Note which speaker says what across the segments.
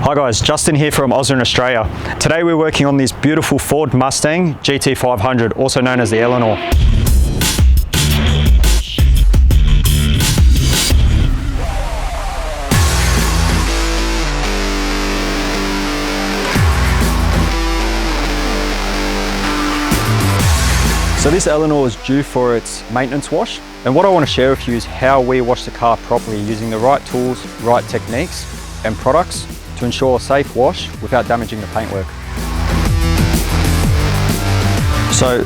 Speaker 1: Hi guys, Justin here from OSREN Australia. Today we're working on this beautiful Ford Mustang GT500, also known as the Eleanor. So this Eleanor is due for its maintenance wash, and what I want to share with you is how we wash the car properly using the right tools, right techniques and products to ensure a safe wash without damaging the paintwork. So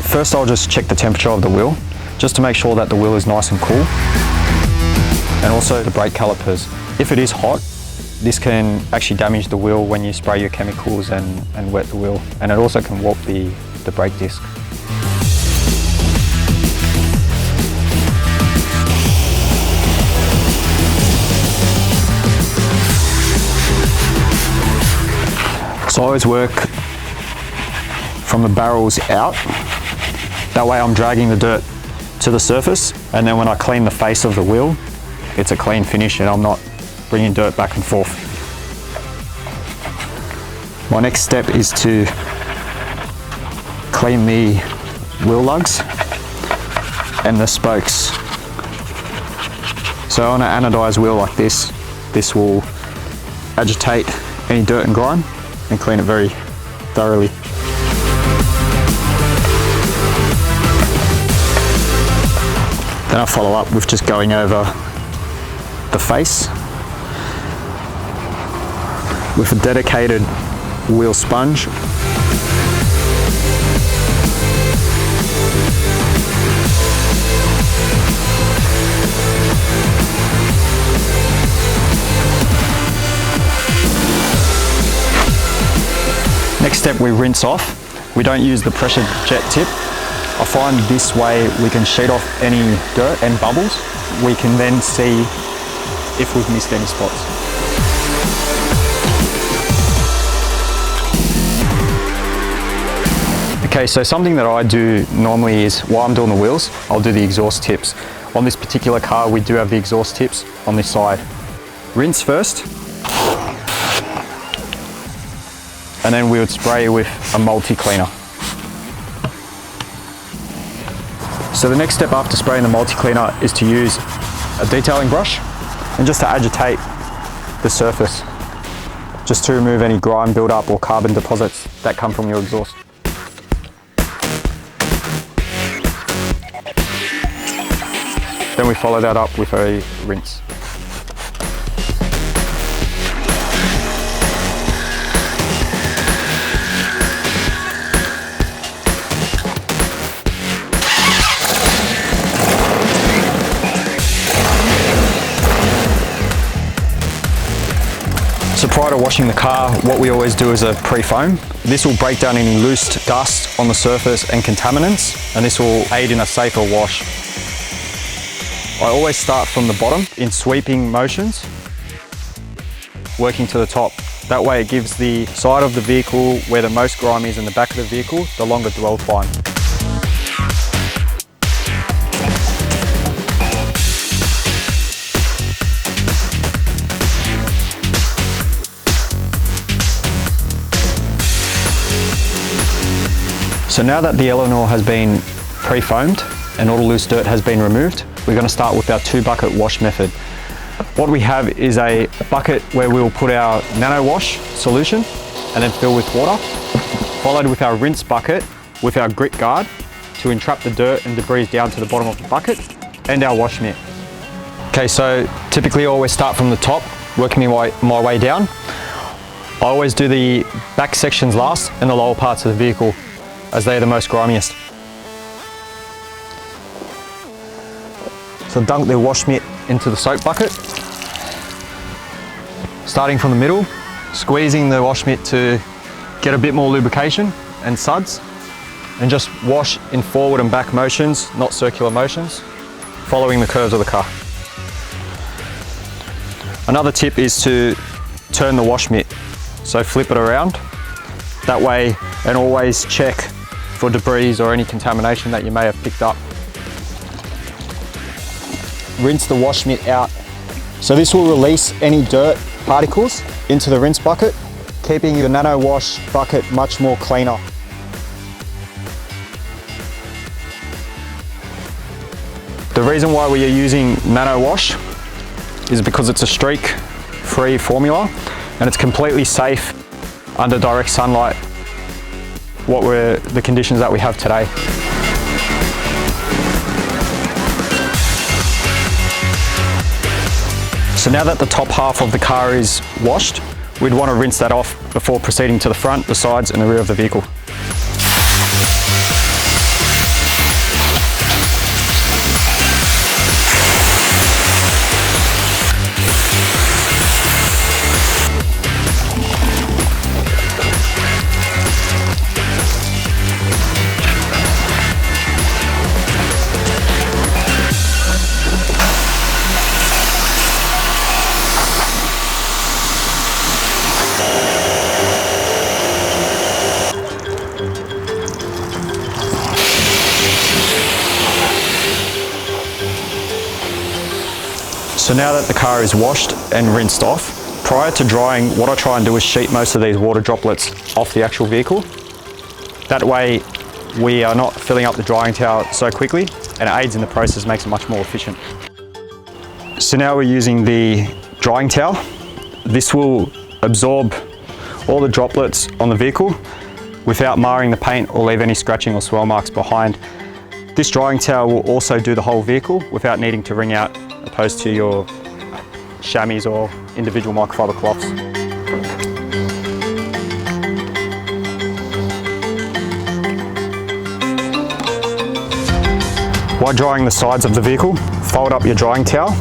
Speaker 1: first I'll just check the temperature of the wheel, just to make sure that the wheel is nice and cool, and also the brake calipers. If it is hot, this can actually damage the wheel when you spray your chemicals and wet the wheel, and it also can warp the brake disc. So I always work from the barrels out. That way I'm dragging the dirt to the surface, and then when I clean the face of the wheel, it's a clean finish and I'm not bringing dirt back and forth. My next step is to clean the wheel lugs and the spokes. So on an anodized wheel like this will agitate any dirt and grime and clean it very thoroughly. Then I follow up with just going over the face with a dedicated wheel sponge. Next step, we rinse off. We don't use the pressure jet tip. I find this way we can sheet off any dirt and bubbles. We can then see if we've missed any spots. Okay, so something that I do normally is, while I'm doing the wheels, I'll do the exhaust tips. On this particular car, we do have the exhaust tips on this side. Rinse first, and then we would spray with a multi-cleaner. So the next step after spraying the multi-cleaner is to use a detailing brush and just to agitate the surface, just to remove any grime buildup or carbon deposits that come from your exhaust. Then we follow that up with a rinse. So prior to washing the car, what we always do is a pre-foam. This will break down any loose dust on the surface and contaminants, and this will aid in a safer wash. I always start from the bottom in sweeping motions, working to the top. That way it gives the side of the vehicle where the most grime is in the back of the vehicle the longer dwell time. So now that the Eleanor has been pre-foamed and all the loose dirt has been removed, we're going to start with our 2-bucket wash method. What we have is a bucket where we will put our nano wash solution and then fill with water, followed with our rinse bucket with our grit guard to entrap the dirt and debris down to the bottom of the bucket, and our wash mitt. Okay, so typically I always start from the top, working my way down. I always do the back sections last and the lower parts of the vehicle, as they are the most grimiest. So dunk the wash mitt into the soap bucket, starting from the middle, squeezing the wash mitt to get a bit more lubrication and suds, and just wash in forward and back motions, not circular motions, following the curves of the car. Another tip is to turn the wash mitt, so flip it around that way, and always check for debris or any contamination that you may have picked up. Rinse the wash mitt out. So this will release any dirt particles into the rinse bucket, keeping the nano wash bucket much more cleaner. The reason why we are using nano wash is because it's a streak-free formula and it's completely safe under direct sunlight, what were the conditions that we have today. So now that the top half of the car is washed, we'd want to rinse that off before proceeding to the front, the sides and the rear of the vehicle. So now that the car is washed and rinsed off, prior to drying, what I try and do is sheet most of these water droplets off the actual vehicle. That way we are not filling up the drying towel so quickly and it aids in the process, makes it much more efficient. So now we're using the drying towel. This will absorb all the droplets on the vehicle without marring the paint or leave any scratching or swirl marks behind. This drying towel will also do the whole vehicle without needing to wring out, opposed to your chamois or individual microfiber cloths. While drying the sides of the vehicle, fold up your drying towel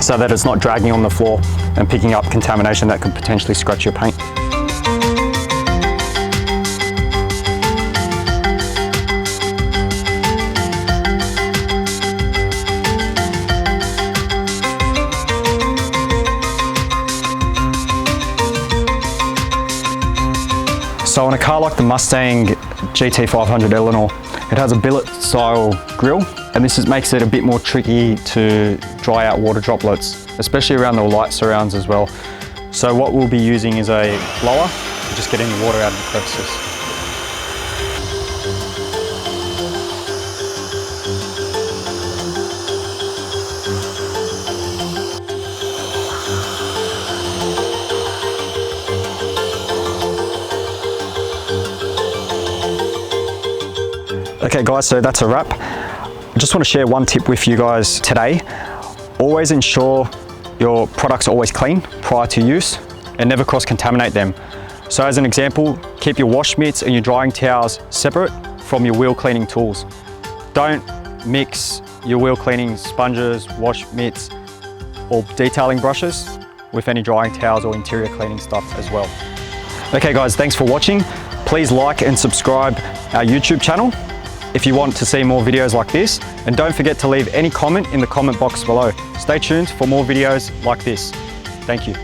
Speaker 1: so that it's not dragging on the floor and picking up contamination that could potentially scratch your paint. So on a car like the Mustang GT500 Eleanor, it has a billet style grille, and this makes it a bit more tricky to dry out water droplets, especially around the light surrounds as well. So what we'll be using is a blower to just get any water out of the crevices. Okay guys, so that's a wrap. I just want to share one tip with you guys today. Always ensure your products are always clean prior to use and never cross-contaminate them. So as an example, keep your wash mitts and your drying towels separate from your wheel cleaning tools. Don't mix your wheel cleaning sponges, wash mitts or detailing brushes with any drying towels or interior cleaning stuff as well. Okay guys, thanks for watching. Please like and subscribe our YouTube channel if you want to see more videos like this, and don't forget to leave any comment in the comment box below. Stay tuned for more videos like this. Thank you.